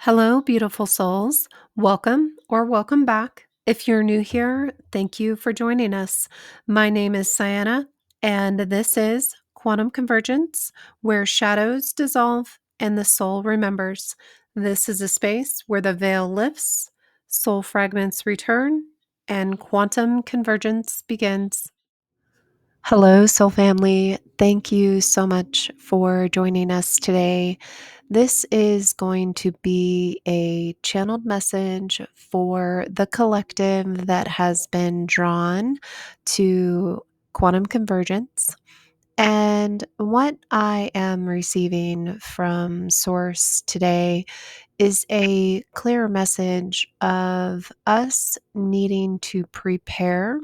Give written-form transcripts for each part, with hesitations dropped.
Hello, beautiful souls. Welcome or welcome back. If you're new here, thank you for joining us. My name is Sienna, and this is Quantum Convergence, where shadows dissolve and the soul remembers. This is a space where the veil lifts, soul fragments return, and quantum convergence begins. Hello, soul family. Thank you so much for joining us today. This is going to be a channeled message for the collective that has been drawn to quantum convergence. And what I am receiving from Source today is a clear message of us needing to prepare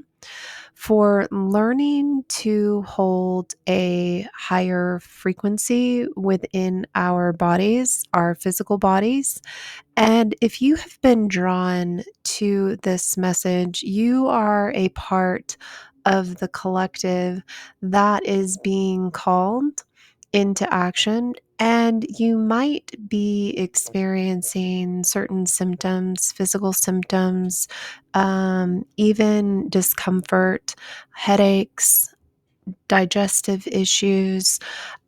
for learning to hold a higher frequency within our bodies, our physical bodies. And if you have been drawn to this message, you are a part of the collective that is being called into action. And you might be experiencing certain symptoms, physical symptoms, even discomfort, headaches, digestive issues,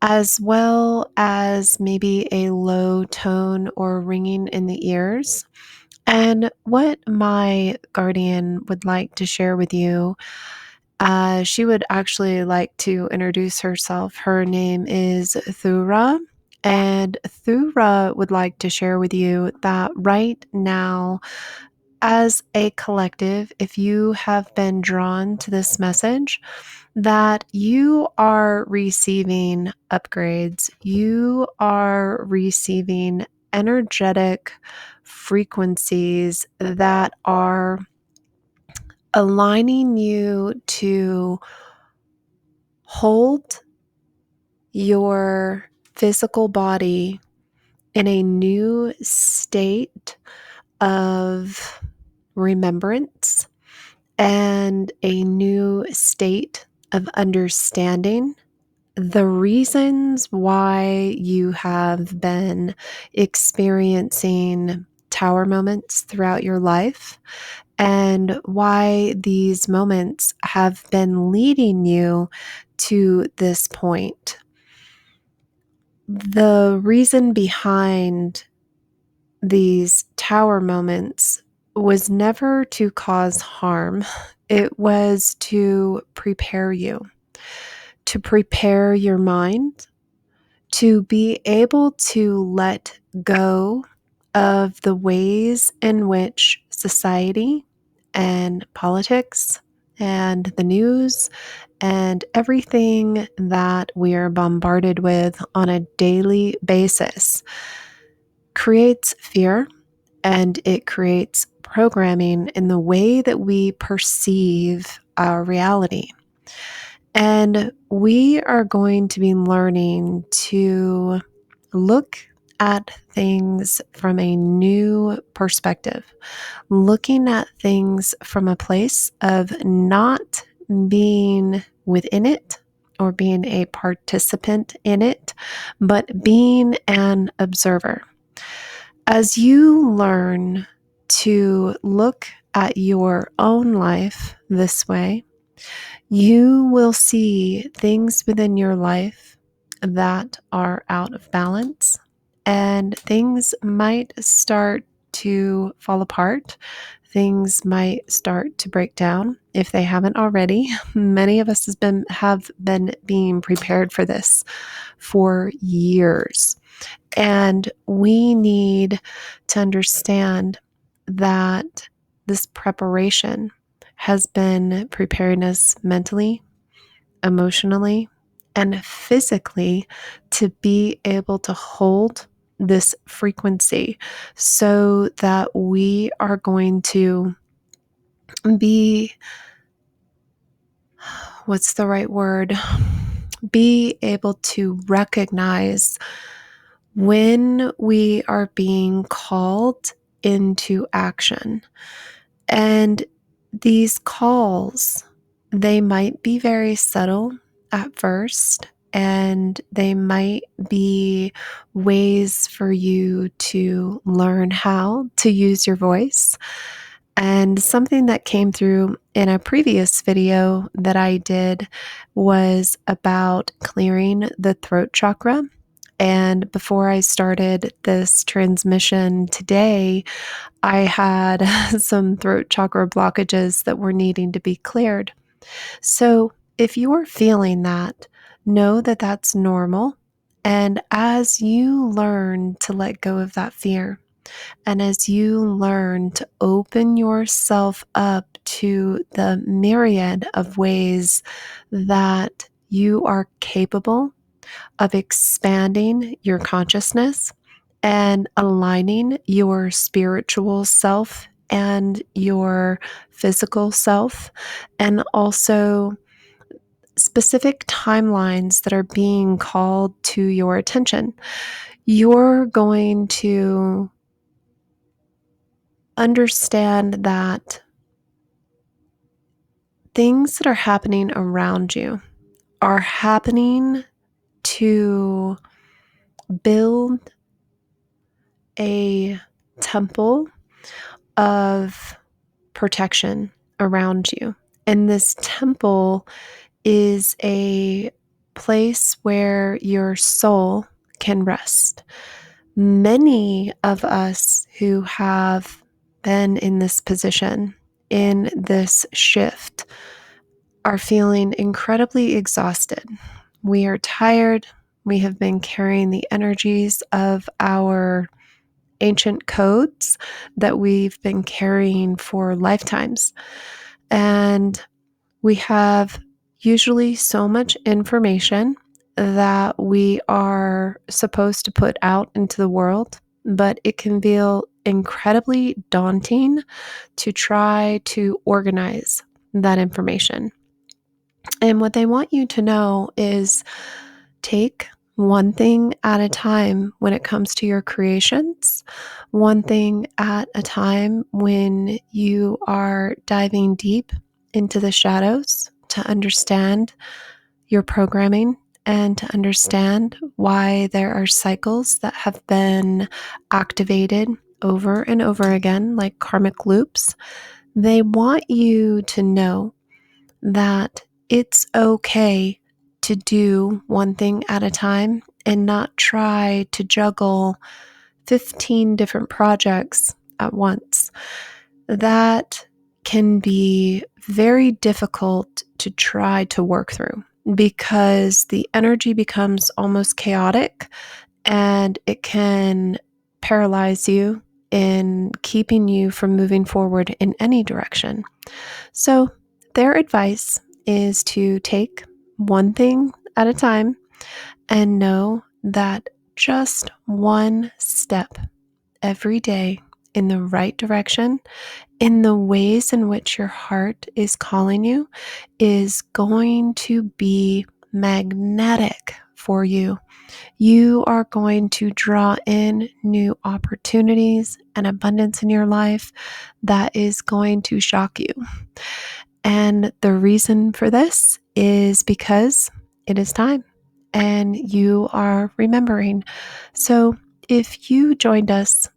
as well as maybe a low tone or ringing in the ears. And what my guardian would like to share with you, she would actually like to introduce herself. Her name is Thura. And Thura would like to share with you that right now, as a collective, if you have been drawn to this message, that you are receiving upgrades, you are receiving energetic frequencies that are aligning you to hold your physical body in a new state of remembrance and a new state of understanding the reasons why you have been experiencing tower moments throughout your life and why these moments have been leading you to this point. The reason behind these tower moments was never to cause harm. It was to prepare you, to prepare your mind, to be able to let go of the ways in which society and politics and the news and everything that we are bombarded with on a daily basis creates fear, and it creates programming in the way that we perceive our reality. And we are going to be learning to look at things from a new perspective, looking at things from a place of not being within it or being a participant in it, but being an observer. As you learn to look at your own life this way, you will see things within your life that are out of balance, and things might start to fall apart. Things might start to break down if they haven't already. Many of us have been being prepared for this for years. And we need to understand that this preparation has been preparing us mentally, emotionally, and physically to be able to hold this frequency so that we are going to be, what's the right word? Be able to recognize when we are being called into action. And these calls, they might be very subtle at first, and they might be ways for you to learn how to use your voice. And something that came through in a previous video that I did was about clearing the throat chakra. And before I started this transmission today, I had some throat chakra blockages that were needing to be cleared. So if you're feeling that, know that that's normal. And as you learn to let go of that fear, and as you learn to open yourself up to the myriad of ways that you are capable of expanding your consciousness and aligning your spiritual self and your physical self, and also specific timelines that are being called to your attention, you're going to understand that things that are happening around you are happening to build a temple of protection around you. And this temple is a place where your soul can rest. Many of us who have been in this position, in this shift, are feeling incredibly exhausted. We are tired. We have been carrying the energies of our ancient codes that we've been carrying for lifetimes. And we have usually so much information that we are supposed to put out into the world, but it can feel incredibly daunting to try to organize that information. And what they want you to know is take one thing at a time when it comes to your creations, one thing at a time when you are diving deep into the shadows to understand your programming and to understand why there are cycles that have been activated over and over again, like karmic loops. They want you to know that it's okay to do one thing at a time and not try to juggle 15 different projects at once. That can be very difficult to try to work through because the energy becomes almost chaotic and it can paralyze you in keeping you from moving forward in any direction. So, their advice is to take one thing at a time and know that just one step every day in the right direction, in the ways in which your heart is calling you, is going to be magnetic for you. You are going to draw in new opportunities and abundance in your life that is going to shock you. And the reason for this is because it is time and you are remembering. So if you joined us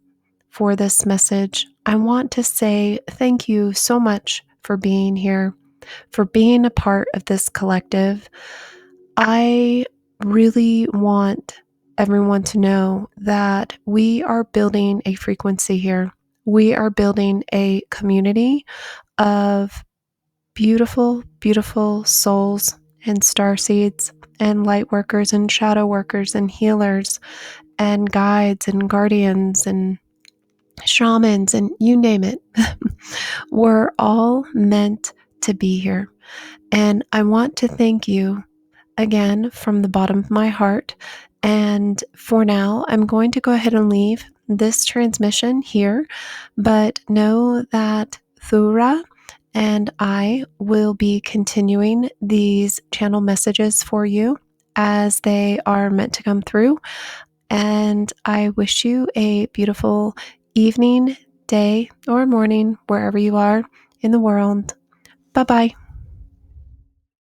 for this message, I want to say thank you so much for being here, for being a part of this collective. I really want everyone to know that we are building a frequency here. We are building a community of beautiful, beautiful souls and star seeds and light workers and shadow workers and healers and guides and guardians and shamans and you name it. We're all meant to be here. And I want to thank you again from the bottom of my heart. And for now, I'm going to go ahead and leave this transmission here, but know that Thura and I will be continuing these channel messages for you as they are meant to come through. And I wish you a beautiful evening, day, or morning, wherever you are in the world. Bye bye.